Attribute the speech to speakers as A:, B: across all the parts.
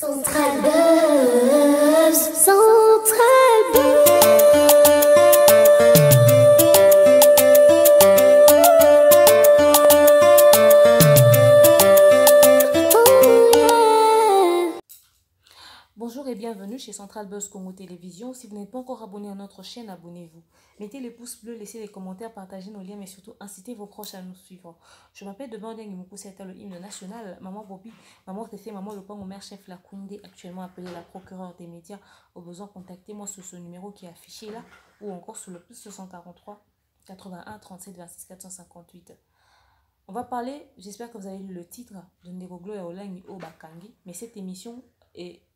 A: Central Buzz, Central Buzz. Oh yeah.
B: Bonjour et bienvenue chez Central Buzz Congo Télévision. Si vous n'êtes pas encore abonné à notre chaîne, abonnez-vous. Mettez les pouces bleus, laissez les commentaires, partagez nos liens, mais surtout incitez vos proches à nous suivre. Je m'appelle Debandeng Moukou, c'était le hymne national. Maman Bobby, maman Tessé, maman Le Pango, mère chef Lakounde, actuellement appelée la procureure des médias. Au besoin, contactez-moi sur ce numéro qui est affiché là, ou encore sur le plus 243 81 37 26 458. On va parler, j'espère que vous avez lu le titre de Ndegoglo et Olangi Obakangi, mais cette émission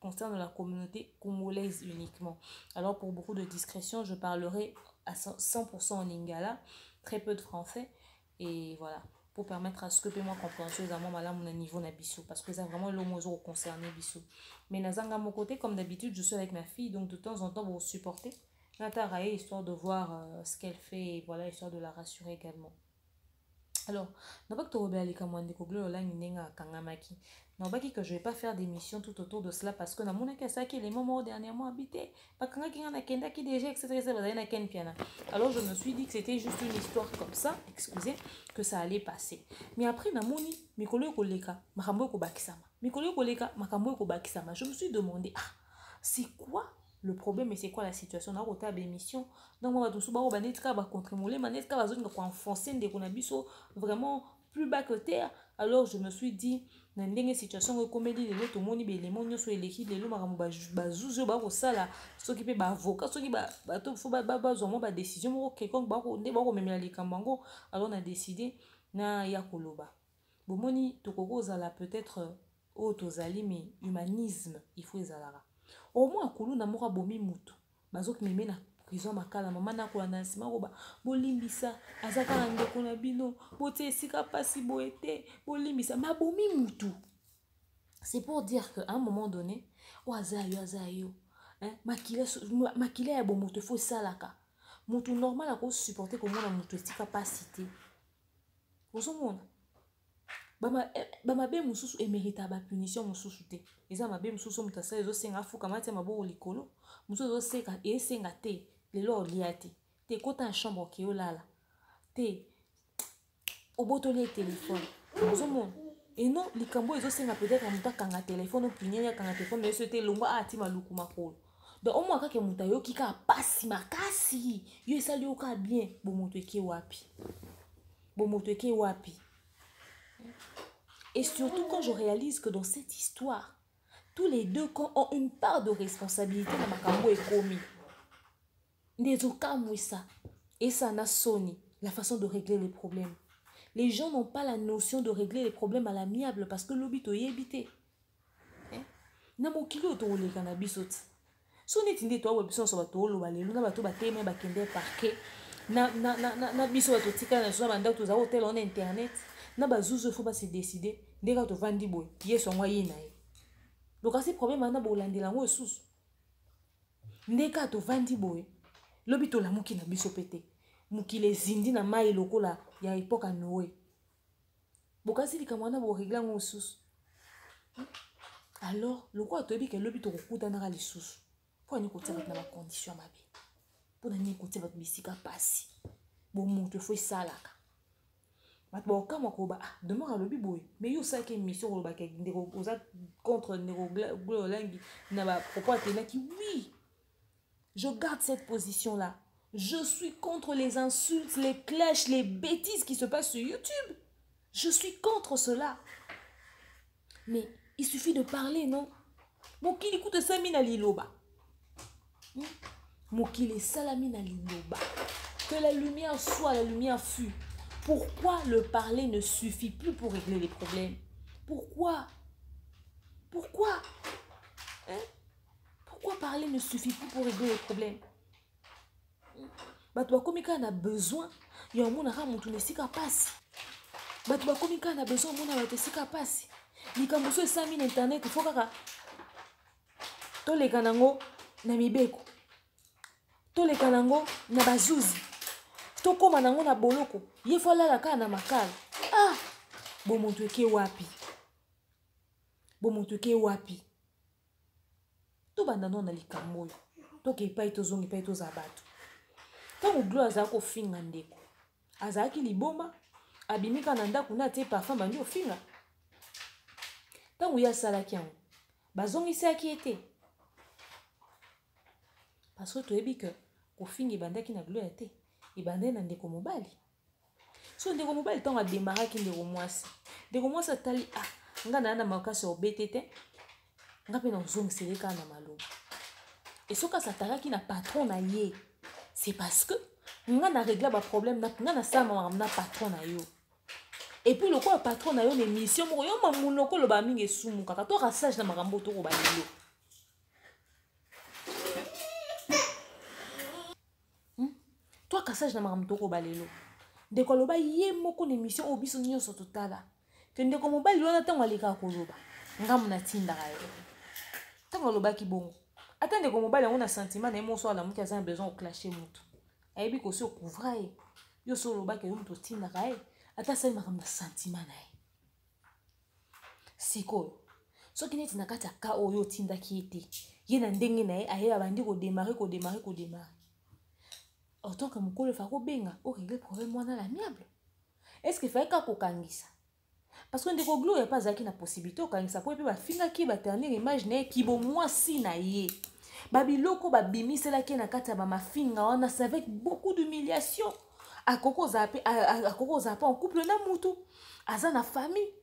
B: concerne la communauté congolaise uniquement. Alors pour beaucoup de discrétion, je parlerai à 100% en lingala, très peu de français, et voilà, pour permettre à ce que moi compréhension à mon niveau na biso, parce que c'est vraiment l'homme concerné biso. Mais nazanga mon côté, comme d'habitude, je suis avec ma fille, donc de temps en temps, vous supporter Natarae, histoire de voir ce qu'elle fait, et voilà, histoire de la rassurer également. Alors, n'importe quoi que je vais pas faire d'émission tout autour de cela parce que na mon qui les moments dernièrement habité déjà etc. Alors je me suis dit que c'était juste une histoire comme ça, excusez, que ça allait passer. Mais après na moni mikolo koleka makambo ko bakisama. Mikolo koleka makambo ko bakisama. Je me suis demandé c'est quoi le problème et c'est quoi la situation na rota d'émission. Donc moi tout ça ba netka ba contre molé manetka ba zone ko enfoncer ndeko na biso vraiment plus bas que terre. Alors je me suis dit na ndenge situation ko comédie les to moni be les monyo so eleki les lo makambo ba zuzo ba ko sala so ki pe ba avocat so ki ba to fo ba zo mo ba décision mo quelconque ba ko nde ba ko memela likambango. Alors on a décidé na ya koloba bomoni to koko zala peut-être tozali mais humanisme il faut ezala au moins kulu na moka bomi mutu bazok meme na prison makala mama na ko na nsima ko ba bolimbisa azaka na ndeko na bino bote esika pasi boete bolimbisa ma bomi mutu. C'est pour dire que à un moment donné azayo makila ya bo mutu faut salaka mutu normal a ko supporter ko mona mutu esika pasité ozomona bamabe mususu emerita ba punition mususu te eza mabe mususu mutasa ezo senga fuka matia maboko likolo mususu ezo seka esenga te lelo olia te kota en chambre ke olala te obotoli téléphone ozomona et non likambo ezo senga peut-être muta kanga téléphone opinyanya kanga téléphone mais c'était longo ati maluku makolo donc au moins kaka muta yo kika pasi makasi yo esali oka bien bomoto eke wapi. Et surtout quand je réalise que dans cette histoire, tous les deux camps ont une part de responsabilité dans makambo et komi. Et ça n'a sonné la façon de régler les problèmes. Les gens n'ont pas la notion de régler les problèmes à l'amiable parce que l'obito y habité. Na mokilo to le cannabisot. Soni tinde to webison so bato lo balelo na bato bateme bakende parquet. Na biso bato tika na so banda to za hotel en internet. Na bazuzo faut pas se décider ndeka to vandi boy yeso ngwa yina ye donc asi problème na bolandela ngo susu ndeka to vandi boy lobi to la muki na biso pete muki les zindi na mai lokola ya époque Noé bokasi likamwana bo régler ngo susu. Alors lokwa to bi ke lobi to kokuta na li susu pour ni kotia na ba condition mabe pour ni kotia ba bisika pasi bon mutu faut salaka demain à l'objet mais il y a ça qui est mission contre oui je garde cette position là, je suis contre les insultes, les clashs, les bêtises qui se passent sur YouTube, je suis contre cela, mais il suffit de parler, non? Mokili écoute ça mina liloba mokili salamina liloba, que la lumière soit, la lumière fut. Pourquoi le parler ne suffit plus pour régler les problèmes? Pourquoi Pourquoi parler ne suffit plus pour régler les problèmes? Bato bakomika na besoin ya mona ka mutu nesika pasi. Bato bakomika na besoin mona bato esika pasi. Likambo so esami na internet faut kaka to leka nango na mibeko. To leka nango na bazuzi. To koma nango na boloko ye fola la kana makala bomoto eke wapi to banda non na likambo oyo toke epai tozongi epai toza bato ntango Glo azala kofinga ndeko azalaki liboma abimika na ndako na atie parfum bandi ofinga ntango ye asalaki yango bazongisaki ete parce que toyebi ke kofinga ebandaki na Glo ya te ebandaki na ndeko mobali so ndeko mobali ntango ademaraki ndeko mwasi atali nga na makasi obete te nga mpe nazongiseli kaka na maloba et soki asatalaki na patron na ye c'est parce que nga na régla baproblème nga nasala makambo na patron na yo et puis lokola patron na yo na émission moko yo mamunoko oloba mingi esumu kaka to rasage na makambo tokoba lelo to kasage na makambo tokoba lelo ndeko aloba ye moko na émission oyo biso nyonso totala ke ndeko mobali wana ntango alekaka koloba ngamu natindaka yo ntango alobaki bongo ata ndeko mobali yango na sentiment na ye moso alamuki aza na besoin oclashe motu ayebi kosi okouvra ye yo so olobaki yo moto otindaka ye ata asali makambo na sentiment na ye sikoyo soki neti na kati ya ka oyo otindaki ye te ye na ndenge na ye aye abandi kodemare en tant que mokolo efa kobenga orégler problème wana l'amiable est-ce que fai kaka kokangisa parce que ndeko Glo ya pa azalaki na possibilité okangisa po epe bafingaki baternir image na ye kibo mwasi na ye babiloko babimiselaki na kati ya bamafinga wana c'est avec beaucoup d'humiliation akoko ozala pe en couple na mutu aza na famille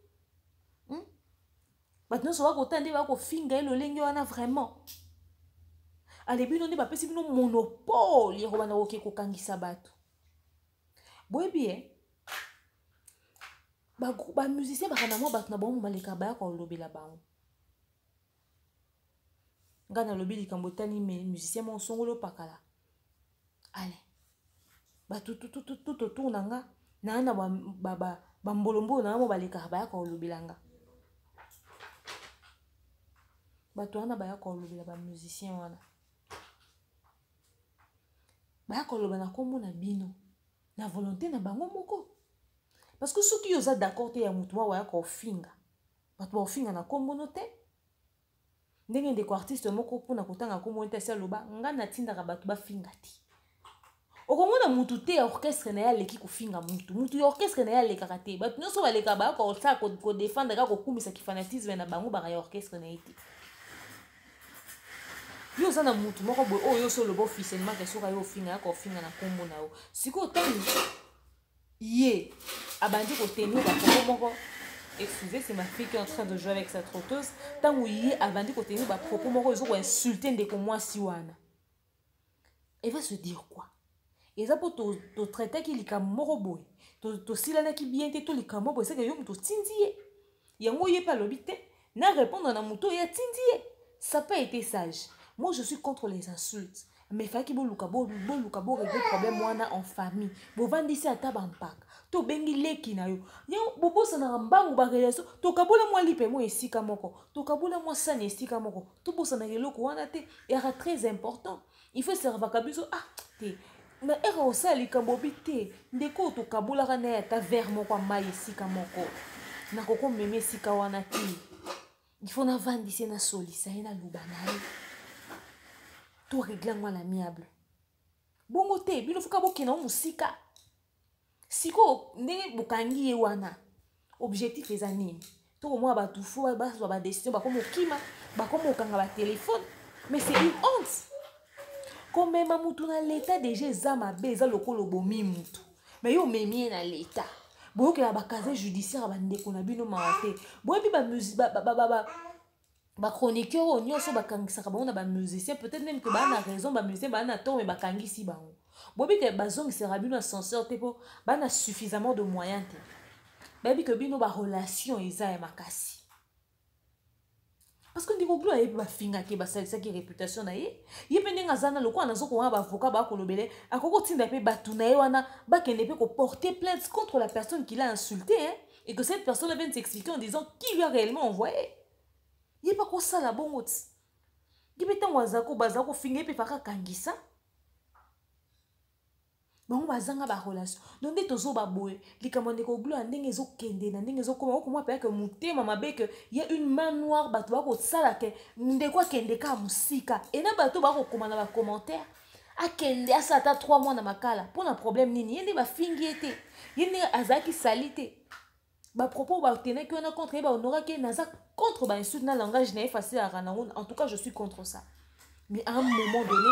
B: bato nyonso bakota nde bakofinga ye lolenge wana vraiment alebi bino nde bapesi bino monopole ya kobanda koke kokangisa bato boyebi bamusicien bakana mwa bato na bango baleka baya kolobela bango nga nalobi likambo etali musicien mo osongoli opakala ale bato totourna nga na bambolombo na mo baleka baya kolobela nga bato wana baya kolobela bamusicien wana baya koloba na kombo na bino na volonté na bango moko parce que soki oza d'accord te ya mutu mwa waya kofinga bato baofinga na kombo no te ndenge ndeko artiste moko mpona kotanga kombo te asi aloba nga natindaka bato bafinga te okomona mutu te ya orchestre na ye aleki kofinga mutu ya orchestre na ye alekaka te bato nyonso baleka baya kosala kodefendre kaka kokumisa kifanatisme na bango baka ya orchestre na ye te yo oza na mutu moko boye oyo so oloba officiellement ke soki aye ofinga yaka ofinga na kombo na yo sikoyo ntango ye abandi kotenir bakombo moko excusez c'est ma fille qui est en train de jouer avec sa trotteuse ntango ye abandi kotenir bapropos moko ezo koinsulte ndeko mwasi wana elle va se dire quoi eza mpo totraitaki likambo moko boye tosilanaki bien te to likambo boye seke yo moto otindi ye yango ye mpe alobi te na répondre na moto oyo atindi ye ça peut été sage. Moi, je suis contre les insultes. Mais il faut que vous régler le problème en famille. Vous vendez ici à Tabampak. To bengi leki na yo. Yo bobo sana mbangu ba relaso. To kabula mwa lipe mo esika moko. To kabula mwa sani esika moko. To bosa na eloko wana te era très important. Il faut servir kabiso te. Mais era osali kambobi te. Ndeko to kabula kana ya ta ver moko mai esika moko. Na koko meme esika wana te. Il faut na vandise na solisa na lubana. Tout régler moi l'amiable. Bongo te, bino fuka boke na musika. Siko ndenge bokangi ye wana. Objectif les anime. To moi ba tout fou ba décision ba comme okima, ba comme okanga ba téléphone. Mais c'est une honte. Comme même mutu na l'état déjà zama beza lokolo bomi mutu. Mais yo memie na l'état. Boyo ke ba casier judiciaire ba ndeko na bino mawate. Boyo bi ba musique ba chroniqueur o nyonso bakangisaka bango na ba musicien peut-être même que ba na raison ba musicien ba na temps mais bakangisi bango bobi ke bazongisaka bino ascenseur te po ba na suffisamment de moyens te babi ke bino ba relation eza ya makasi parce que ndiko Glo ayebi bafinga ke basalisaki réputation na ye pe ndenge aza na lokola nazokomona baavocat bakolobele akoko tinda pe batu na ye wana bakende pe porter plainte contre la personne qui l'a insulté et que cette personne vienne s'expliquer en disant qui lui a réellement envoyé. Il n'y a pas quoi ça la bonne route. Il y a pas tant wazako bazako finge pe faka kangisa. bango bazanga ba relation donc nde tozo baboye likambo ndeko glo ya ndenge ezokende na ndenge ezokoma okomwa pe que motema mabe que y a une main noire bato bakosala ke ndeko akende ka musika et na bato bakokoma na ba commentaire akende asala ata 3 mois na makala mpona problème nini ye nde bafingi ye te ye nde azalaki sali te bapropos batenaki wana contre ye bahonoraki ye naza contre bainsulte na langage na ye facile à nango en tout cas je suis contre ça mais à un moment donné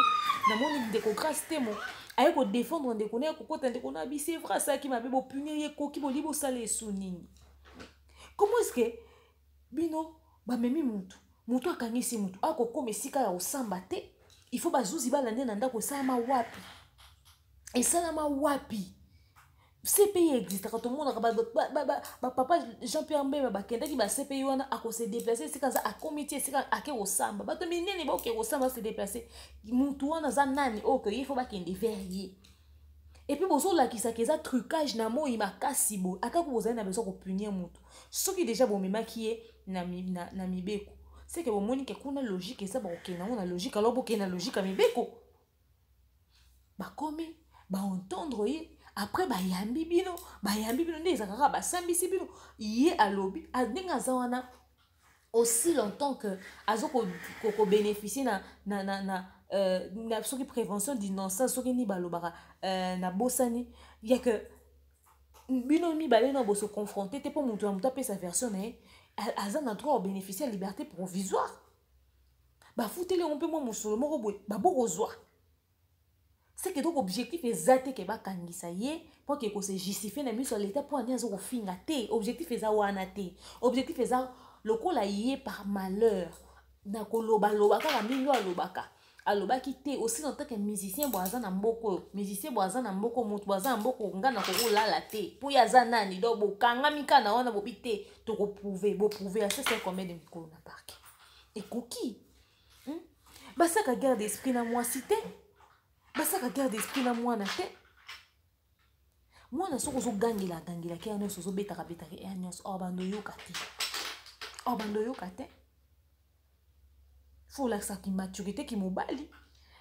B: namoni ndeko grâce te mo aye kodéfendre ndeko na ye kokota ndeko na abi c'est vrai asalaki mabe bopunir ye koki boli bosala esu nini comment est-ce que bino bamemi mutu akangisi mutu akokoma esika ya kosamba te il faut bazuzi balande na ndako esalama wapi esalama wapi CPI existe quand tout le monde papa Jean-Pierre Mbemba bakendaki ba CPI wana akose déplacer sika za akomiti sika ake osamba bato minene ba oke osamba se déplacer mutu wana za nani oke il faut bakende verrier et puis bozo la ki ça trucage na mo imakasi bo aka ko bozana besoin ko punir mutu soki déjà bon memaki ye na mibeko c'est que bon moni ke kuna logique ça ba oke na logique alors boke na logique a mibeko ba komi ba entendre ye après bayambi bino nde ezakaka basambisi bino ye alobi adenga aza wana aussi longtemps que azoko bénéficier na soki prévention d'innocence soki ni balobaka na bosani ya que bino mibale na boso confronter te po mutu ya mutu apesa version na ye aza na droit bénéficier ya liberté provisoire bafuteli yango mpe mwa mosolo moko boye babokozwa c'est que donc objectif exact que bakangisa ye pour que ko se justifier na miso l'état pour ania zo finga te objectif eza wana te objectif eza lokola ye par malheur na koloba kaka mingo alobaki te aussi en tant que musicien boaza na mboko moto boaza na mboko ngana ko lala te pour yaza nani do bokanga mikana wana bobite to ko prouver ça c'est combien de micro na parc et koki basaka guerre d'esprit na moi cité basaka guerre d'esprit na mwana te mwana soko zogangela ke nyonso zobetaka ya nyonso bando yoka te faut lakisa ki maturité ki mobali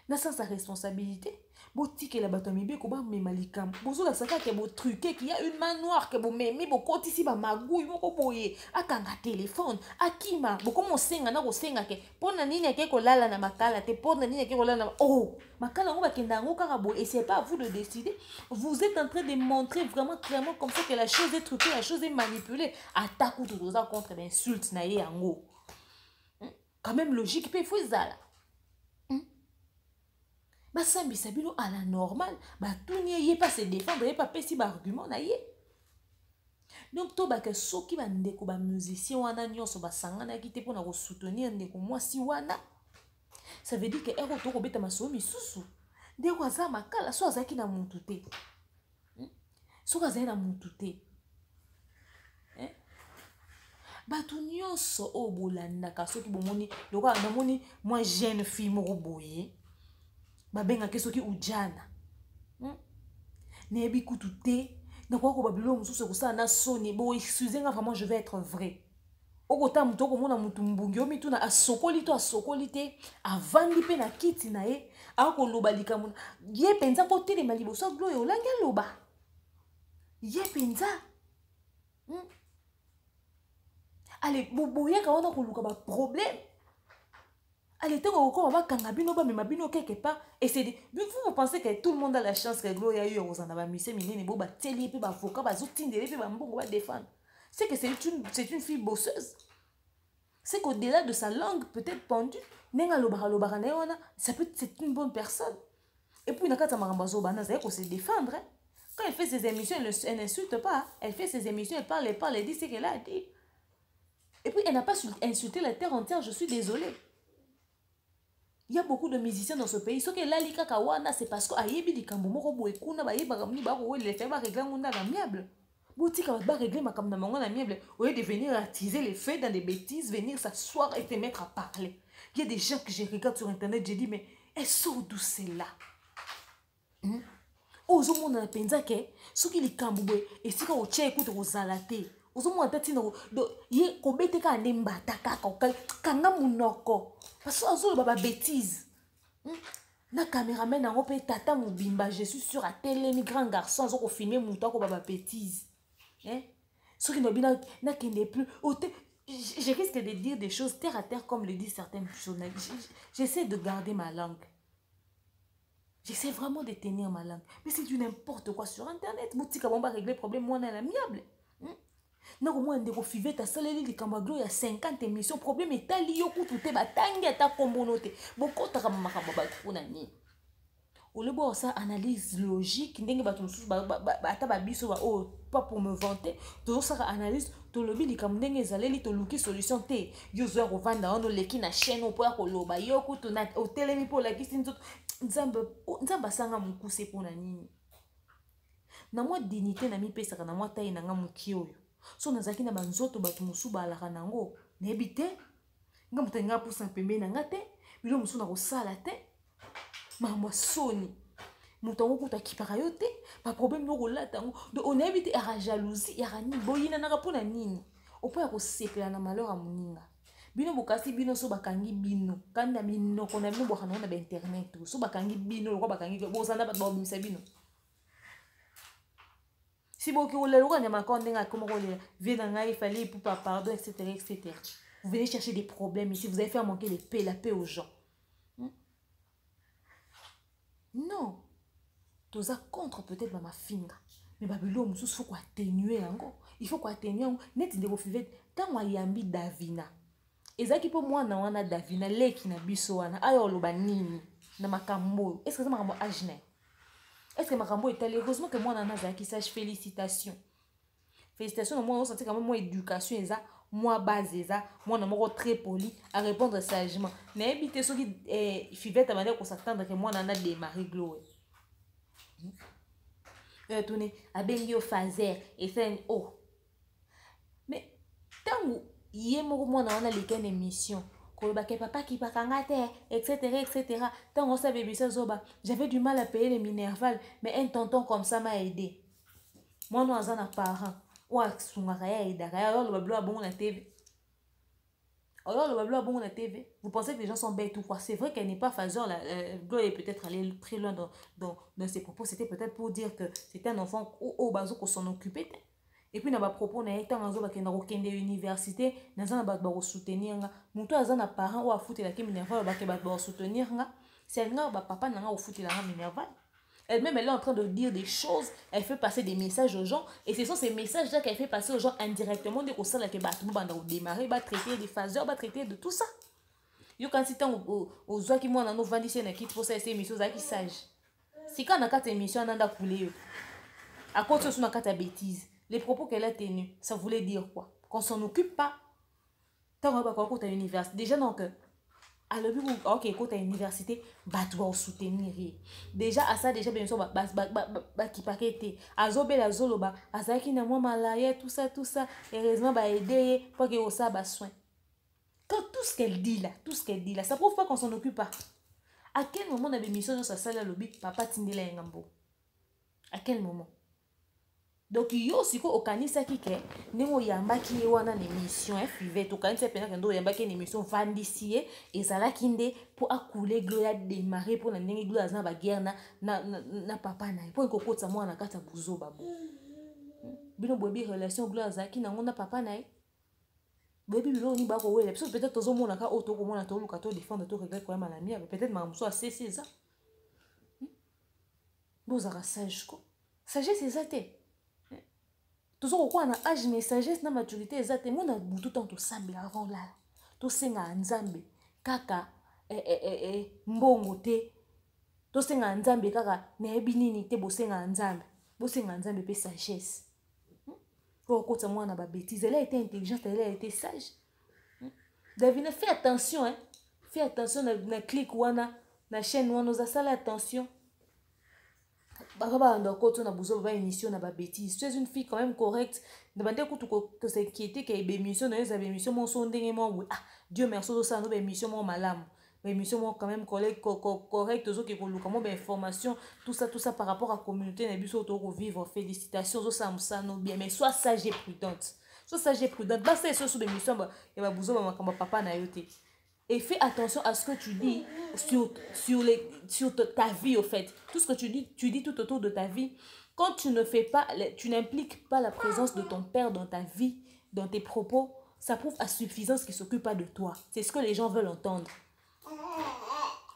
B: na sans responsabilité botikela bato mibeko bamema likambo bozolakisaka ke botruke ki ya une main noire ke bomemi bokotisi bamagui moko boye akanga telefone akima bokomo osenga na kosenga ke mpona nini ake kolala na makala te mpona nini ake kolala na makala yango bakenda yango kaka boye et c'est pas à vous de décider vous êtes en train de montrer vraiment clairement comme ça que la chose est truquée la chose est manipulée atako toza contre l'insulte na ye yango quand même logique pe faut ezala basambisa bino à la normale batuni ye pas se défendre ye pas pesi ba argument na ye donc to baka soki bandeko ba musicien wana nyonso basanganaki te mpona kosoutenir ndeko mwasi wana ça veut dire que ero to kobeta masolo misusu ndeko aza makala so azalaki na mutu te soki azali na mutu te bato nyonso oyo bolandaka soki bomoni lokola namoni mwa jeune fille moko boye babengaki soki ujana nayebi kutu te nakoka koba bilo mosusu ekosala na soni bo excusez nga vraiment je vais être vrai okota mutu okomona mutu mbungi omituna asokoli te avandi mpe na kiti na ye akoloba likambo ye mpenza kotelema liboso ya gloire olangi aloba ye mpenza ale boyaka wana koluka baproblème allez te kokoma bakanga bino bamema bino quelque part et c'est vous pensez que tout le monde a la chance que gloire ya yo kozana bamise minene bo bateli pe bavocat bazotindele pe bambongo badéfendre c'est que c'est une fille bosseuse c'est qu'au-delà de sa langue peut-être pendue nenga lobaka na wana c'est une bonne personne et puis nakata makambo azobana za ko se défendre quand elle fait ses émissions elle n'insulte pas elle fait ses émissions elle parle elle dit ce qu'elle a dit et puis elle n'a pas insulté la terre entière je suis désolée. Il y a beaucoup de musiciens dans ce pays. Ce que là, Lika c'est parce que ayebi likambo moko boye kuna ba yeba kamni ba ko le faire ba régler ngunda amiable. Boutika ba régler makam na mango amiable au lieu de venir attiser les faits dans des bêtises, venir s'asseoir et te mettre à parler. Il y a des gens que je regarde sur internet, je dis mais elles sont d'où c'est là. Ozo mona penza ke soki likambo boye et sika o che écoute ozalate. Ozo mona tatina do ye ko beteka ndembata kaka kanga munoko. Parce que baba bêtise. Na caméraman nango pe tata mobimba, je suis sûr à tel grand garçon zo ko filmer muto ko baba bêtise. Hein? Ce qui n'obina na kende plus. Je risque de dire des choses terre à terre comme le disent certaines personnes. J'essaie de garder ma langue. J'essaie vraiment de tenir ma langue. Mais c'est du n'importe quoi sur internet. Moutika bon va régler le problème moi na l'amiable. Na ko moi ndeko fivet ta saleli de kamaglo ya 50 émissions problème est ali yo kutu te batangi ta kombonote. Bokota ka makamba ba kuna ni. Ole bo ça analyse logique ndenge ba tumusu ata ba biso ba oh pas pour me vanter. To ça analyse to lobi likam ndenge ezaleli to luki solution te. Yo zo ko vanda ono leki na chaîne o po ya ko loba yo kutu na hotel mi po la kisi nzoto nzamba sanga mukuse pona nini. Na moi dignité na mi pesa na moi taille na nga muki oyo. So nazaki na banzoto bato musu balaka nango na ebite nga mutenga pusa pembe na ngate bilo musu na kosala te mama soni mutango kuta kipaka yo te ba problème no kolata ngo de on ebite era jalousie era ni boyina na kapona nini opo ya kosepela na malheur a muninga bino bokasi bino so bakangi bino kanda bino kona bino bokana na ba internet so bakangi bino lokwa bakangi bozanda bato ba bimisa bino. Si vous voulez il fallait pour pas pardon, etc., etc. Vous venez chercher des problèmes ici, vous allez faire manquer la paix aux gens. Non. Tout ça contre peut-être ma finger. Mais Babylone, il faut quoi atténuer encore. Il faut quoi atténuer. Net de vos fivets. Tant moi yambi Davina. Et ça qui pour moi na wana Davina leki na biso wana ayo loba nini na makambo. Est-ce que ça makambo ajne? Est-ce que Makambo est allé? Heureusement que moi, on a qui sache félicitations. Félicitations, moi, on sent quand même moi, éducation, moi, base, moi, on est très poli à répondre sagement. Mais évitez ceux qui fivent à manière qu'on s'attend que moi, on a démarré gloire. Tourner à Bengio Fazer et faire une oh. Mais tant où il y a moi, on a les émissions. Papa qui pakangate, etc. Tant on savait bien ça, j'avais du mal à payer les Minerval, mais un tonton comme ça m'a aidé. Moi, nous avons un parent. Ou à Soumara et Dara, alors le bleu bon la TV. Alors le bleu bon la TV. Vous pensez que les gens sont bêtes ou quoi? C'est vrai qu'elle n'est pas Fazer. Gloire est peut-être allée très loin dans ses propos. C'était peut-être pour dire que c'était un enfant au bazo qu'on s'en occupait. Et puis, na ba propos na étant en zoba kenda rokende université, na zana ba soutenir nga. Muto azana parent ou a foutre la Minerval ba ke ba soutenir nga. C'est nga ba papa na nga au foutre la Minerval. Elle-même elle est en train de dire des choses, elle fait passer des messages aux gens et ce sont ces messages là qu'elle fait passer aux gens indirectement de ça là que ba tout banda au démarrer, ba traiter des phaseurs, ba traiter de tout ça. Yo quand c'est aux gens qui moi na no vandisi na qui pour ça ces émissions za qui sage. Si quand na 4 émissions nanda couler. À cause de son carte bêtise. Les propos qu'elle a tenus, ça voulait dire quoi? Qu'on s'en occupe pas. Tant qu'on va quand à l'université. Déjà, donc, à l'objet, ok, quand à l'université, bah, tu vas soutenir. Déjà, à ça, déjà, bien sûr, qui paquetait. À Zobé, la Zoloba, à ça qui n'a moins malaya, tout ça, heureusement, bah, aider, pour que ça, bah, soin. Quand tout ce qu'elle dit là, ça prouve pas qu'on s'en occupe pas. À quel moment on avait mis ça dans sa salle à lobby, papa Tindela Ngambo? À quel moment? Donc yo siko okanisa kike ndemo yambaki ye wana na émission FIV to kanisa pena kendo yambaki na émission vandisie ezala kinde pour akouler gloire démarrer pour na ndenge gloire za ba guerre na papa na pour kokotsa mwana kata buzo babo bino bobi relation gloire za ki na ngona papa na bobi bilo ni ba ko wele peut-être tozo mona ka auto ko mona to luka to défendre to regret ko ma mia peut-être ma mso a cessé ça bozara sage ko sagesse ezate. Toujours quoi na âge mais sagesse na maturité exacte moi na butu tant to sambe avant là to senga nzambe kaka mbongo te to senga nzambe kaka na ebinini te bo senga nzambe pe sagesse pour kota moi na ba bêtise elle a été intelligente elle a été sage. Davina fais attention fais attention na clic wana na chaîne wana za sala attention. Baba ndoko na buzo ba émission na ba bêtise. Tu es une fille quand même correcte. Demandez que s'inquiéter que émission na les émission mon son ndenge mo ah Dieu merci de ça no émission mo malam. Émission mo quand même correct zo ke ko luka mo ba information tout ça par rapport à communauté na biso to ko vivre félicitations zo ça no bien mais sois sage et prudente. Sois sage et prudente. Ba ça sur émission ba ya ba buzo ba makamba papa na yote. Et fais attention à ce que tu dis sur ta vie, au fait. Tout ce que tu dis tout autour de ta vie. Quand tu ne fais pas, tu n'impliques pas la présence de ton père dans ta vie, dans tes propos, ça prouve à suffisance qu'il ne s'occupe pas de toi. C'est ce que les gens veulent entendre.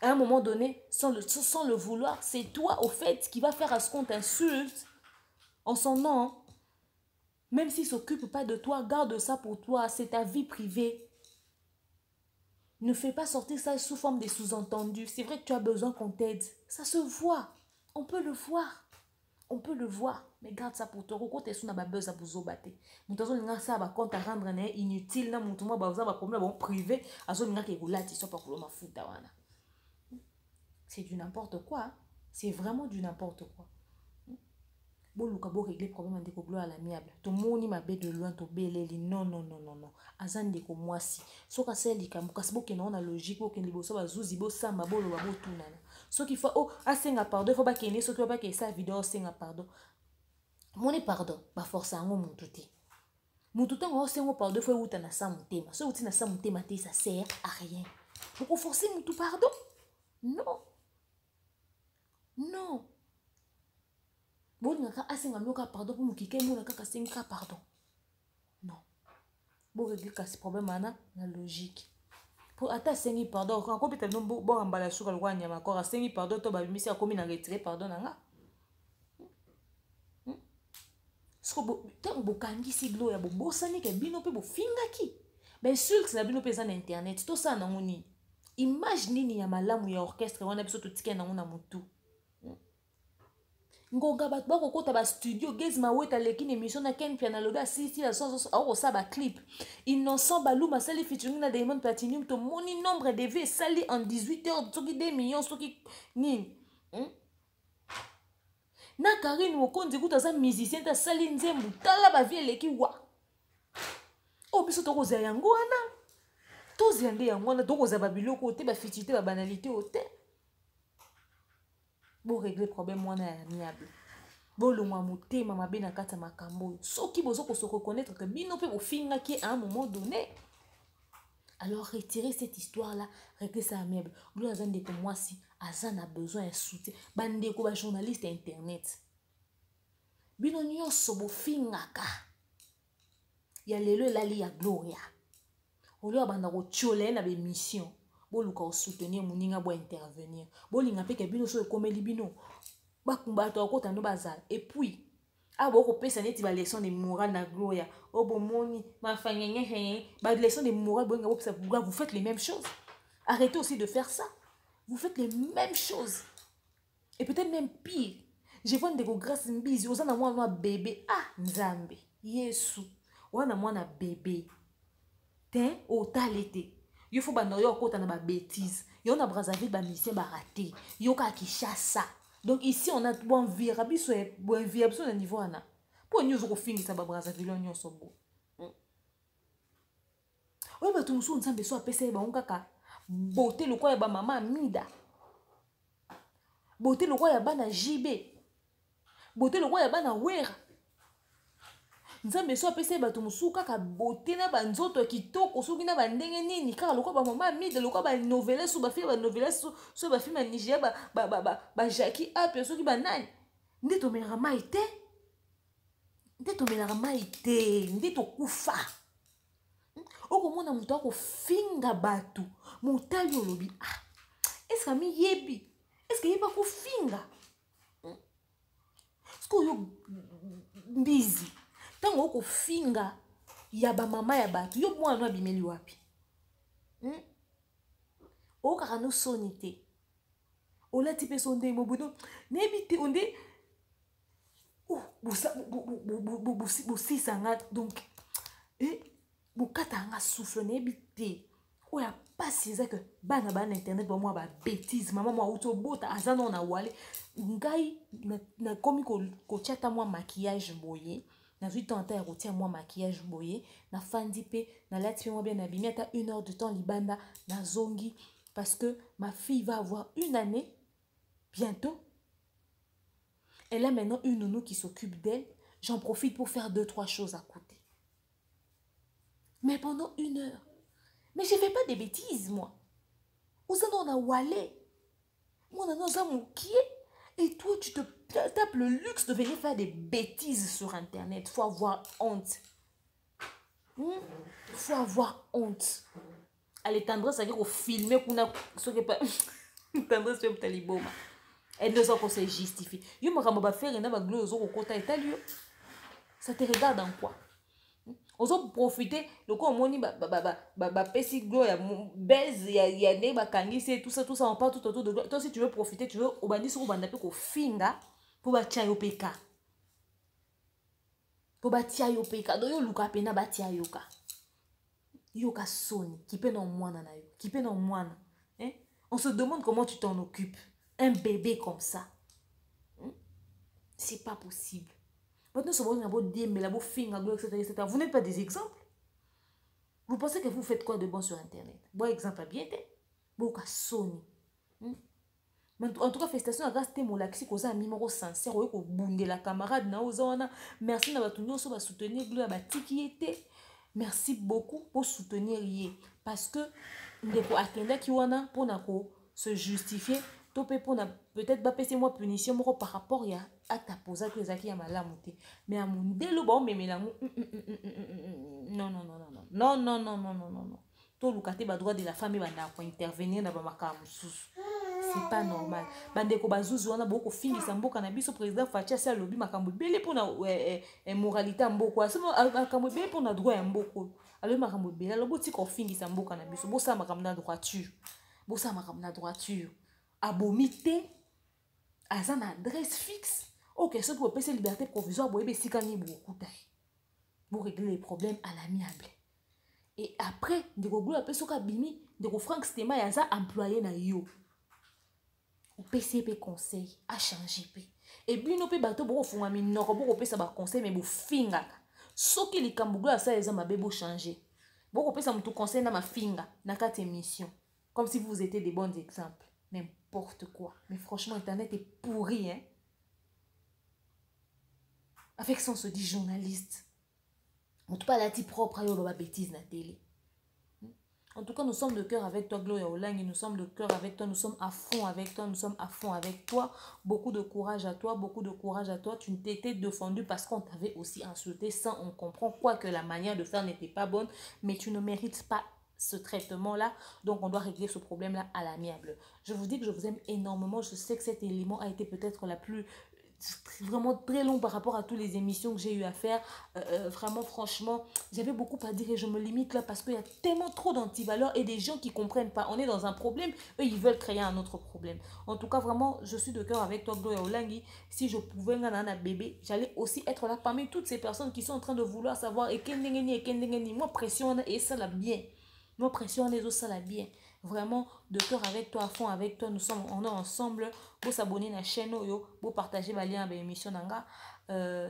B: À un moment donné, sans le vouloir, c'est toi, au fait, qui va faire à ce qu'on t'insulte en son nom. Même s'il ne s'occupe pas de toi, garde ça pour toi. C'est ta vie privée. Ne fais pas sortir ça sous forme de sous-entendus. C'est vrai que tu as besoin qu'on t'aide. Ça se voit. On peut le voir. On peut le voir. Mais garde ça pour toi. Quand tu es sur la base à vous obater. Nous avons ça à compte à rendre inutile. Nous avons un problème privé. C'est du n'importe quoi. C'est vraiment du n'importe quoi. Bon, Luka, bon, régler le problème de à l'amiable. Tout le monde m'a bé de loin, tout belé. Non, non, non, non, non. Azan de ko moi si. So ka c'est lika, muka sbo ke na logique, bo ke libo so ba zuzi bo samba bo lo ba bo tunana. So qu'il faut oh, asenga pardon, faut pas que ne so que pas que ça vidéo senga pardon. Mon pardon, ba force ngo mututi. Mututi ngo sengo pardon, faut uta na sa mutema. So uti na sa mutema te ça sert à rien. Pour forcer mutu pardon? Non. Non. Bon, naka asenga mioka pardon pour mukike mona kaka senga pardon. Non. Bon, régler ce problème ana la logique. Pour atta sengi pardon, quand on peut non bon emballage sur le roi nyama encore sengi pardon to ba bimisi akomi na retirer pardon nanga. Sko tant bokangi si glo ya bo bosani ke bino pe bo fingaki. Ben insulte na bino pe za na internet to ça na ngoni. Image nini ya malamu ya orchestre wana biso to tike na ngona mutu. Ngoga bat bako kota ba studio gez ma weta lekini émission na ken piano loba si la sans au sa ba clip innocent baluma sali featuring na Diamond Platinum to moni nombre de vues sali en 18 heures to ki 2 millions to ki ni na Karine Mokonzi kuta za musicien ta sali nzembu tala ba vie leki wa o biso to koza yango wana to zende yango wana to koza ba biloko te ba fitité ba banalité o te. Bon régler problème mwana ya amiable. Bon le mwa mutema mabe na kata makambo. Soki bozo ko se reconnaître que bino pe bofinga qui à un moment donné. Alors retirer cette histoire là, régler ça amiable. Vous azan de que moi si azan a besoin de soutien. Bande ko ba journaliste internet. Bino nyonso bofinga ka. Ya lelo lali ya Gloria. Olo abanda ko tchole na be mission. Boluka o soutenir moninga bo intervenir. Bolinga pe ke bino so ekomeli bino. Bakumba to akota no bazal. Et puis abo ko pesa neti ba leçon de morale na Gloria. Obo moni ma fanyenye ba leçon de morale bonga bo pesa vous faites les mêmes choses. Arrêtez aussi de faire ça. Vous faites les mêmes choses. Et peut-être même pire. Je vois des grâce mbizi ozana mwana bébé nzambe. Yesu. Wana mwana bébé. Ten o talete. Il faut que yo kota na ba bêtise. Yo na Brazzaville ba mission ba raté. Yo ka Kinshasa. Donc ici on a bon virabi so bon viable so na niveau ana. Pour nous ko fingi sa ba Brazzaville on so bo. Oyo ba tumusu nzambe so apesa ba onkaka. Boté le kwa ba mama Mida. Boté le kwa ya bana JB. Boté le kwa ya bana Wera. Nzambe so apesa bato musu kaka bote na banzoto kitoko soki na bandenge nini kaka lokwa ba mama Mida lokwa ba novela so ba fi ba novela so ba fi ma Nigeria ba Jackie Ape soki ba nani ndeto mera maite ndeto kufa oko mona muto ko finga bato mutali olobi est-ce que mi yebi est-ce que yeba ko finga sko yo busy tango ko finga ya ba mama ya bato yo mwana abimeli wapi o kaka no sonite o la tipe sonde mo bodo nebite onde bu sisanga donc bu katanga souffle nebite o ya pasi za que bana internet ba moi ba bêtise maman moi auto bota azana na wale ngai na komi ko chata moi maquillage boye. Na vu tenter à retirer moi maquillage boye na fandi pe na lati moi bien habillé ata 1 heure de temps libanda na zongi parce que ma fille va avoir 1 année bientôt. Elle a maintenant une nounou qui s'occupe d'elle. J'en profite pour faire 2-3 choses à côté. Mais pendant 1 heure. Mais je fais pas des bêtises moi. on a walé. On a nos amis qui et toi, tu te tapes le luxe de venir faire des bêtises sur Internet. Faut avoir honte. Faut avoir honte. Allez, tendresse, ça veut dire qu'on filme, qu'on a ce qui est pas. Tendresse, c'est un taliboma. Elle ne sait pas se justifier. Yo, ma ramba faire une glose au côté italien. Ça te regarde en quoi? On va profiter le coup on dit pesi glo ya baise ya ne ba kangisi tout ça on parle tout autour de toi si tu veux profiter tu veux obandi sur obanda pe ko finga pour ba tia yo peka pour ba tia yo peka do yo luka pena ba tia yo ka soni qui peut non mwana na yo qui peut non mwana hein on se demande comment tu t'en occupes un bébé comme ça c'est pas possible. Maintenant, ce moment etc. Vous n'êtes pas des exemples. Vous pensez que vous faites quoi de bon sur Internet? Bon exemple à bien été. Bon, Sony. En tout cas, félicitations à Gasté Molaxi, qu'on a un numéro sincère, qu'on bunde la camarade, merci de soutenir merci beaucoup pour soutenir. Parce que, pour se justifier, peut-être peut-être punition par rapport à ta pose que zaki ya malamu te mais à mon délo bon mais non tout le côté ba droit de la femme banda pour intervenir na ba makamu c'est pas normal bande ko bazuzu wana boko finisa mboka na biso président Fatia sa lobi makambo belé pour na moralité mboko asema makambo belé pour na droit ya mboko alors makambo belé lobo ti ko finisa mboka na biso bo sa makambo na droiture abomité à une adresse fixe. Ok, ce pour passer liberté provisoire, vous régler les problèmes à l'amiable. Et après, de vous appeler ce kabimi, de vous Frank Stema et ça employé na yo. Au PCP conseil à changer. Et puis nous peut bateau pour faire un minor pour vous ça ba conseil mais vous finga. Ce qui les kambugla ça les ma bébé changer. Vous peut ça me tout conseil na ma finga na quatre émissions. Comme si vous étiez des bons exemples. N'importe quoi. Mais franchement, Internet est pourri, hein. Avec ça, on se dit journaliste. On ne peut pas la dire propre à la bêtise na télé. En tout cas, nous sommes de cœur avec toi, Gloria Olang. Nous sommes de cœur avec toi. Nous sommes à fond avec toi. Nous sommes à fond avec toi. Beaucoup de courage à toi. Beaucoup de courage à toi. Tu t'étais défendu parce qu'on t'avait aussi insulté. Ça, on comprend. Quoique la manière de faire n'était pas bonne. Mais tu ne mérites pas ce traitement-là. Donc, on doit régler ce problème-là à l'amiable. Je vous dis que je vous aime énormément. Je sais que cet élément a été peut-être la plus... vraiment très long par rapport à toutes les émissions que j'ai eu à faire. Vraiment, franchement, j'avais beaucoup à dire et je me limite là parce qu'il y a tellement trop d'antivaleurs et des gens qui ne comprennent pas. On est dans un problème, eux, ils veulent créer un autre problème. En tout cas, vraiment, je suis de cœur avec toi, Gloria Olangi. Si je pouvais un bébé, j'allais aussi être là parmi toutes ces personnes qui sont en train de vouloir savoir et moi, pression et ça l'a bien. Moi, pression les autres, ça l'a bien. Vraiment, de cœur avec toi, à fond avec toi, on est ensemble. Pour s'abonner à la chaîne, pour partager ma lien à l'émission.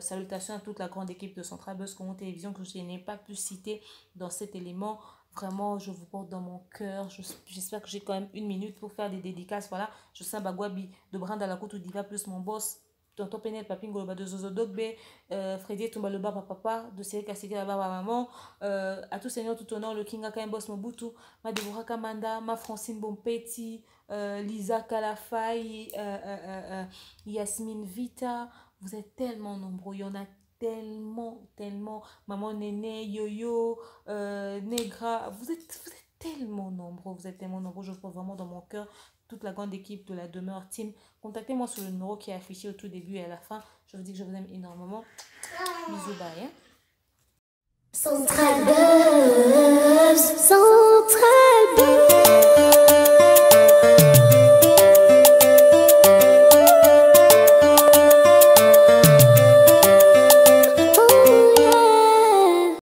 B: Salutations à toute la grande équipe de Central Buzz Congo Télévision que je n'ai pas pu citer dans cet élément. Vraiment, je vous porte dans mon cœur. J'espère que j'ai quand même une minute pour faire des dédicaces. Voilà, je sais Bagwabi de Branda la Côte Diva plus mon boss. Tonton Penel Papingo de Zozo Dogbe, Freddy Tombaloba papa de Seri Kasike la baba maman, à tout seigneur tout honneur le Kinga Kain Boss Mobutu, ma Deborah Kamanda, ma Francine Bompeti, Lisa Kalafai, Yasmine Vita, vous êtes tellement nombreux, il y en a tellement, maman Néné, Yo-Yo, Negra, vous êtes tellement nombreux, je vous porte vraiment dans mon cœur. Toute la grande équipe de la demeure team. Contactez-moi sur le numéro qui est affiché au tout début et à la fin. Je vous dis que je vous aime énormément. Bisous, bye. Central Buzz, Central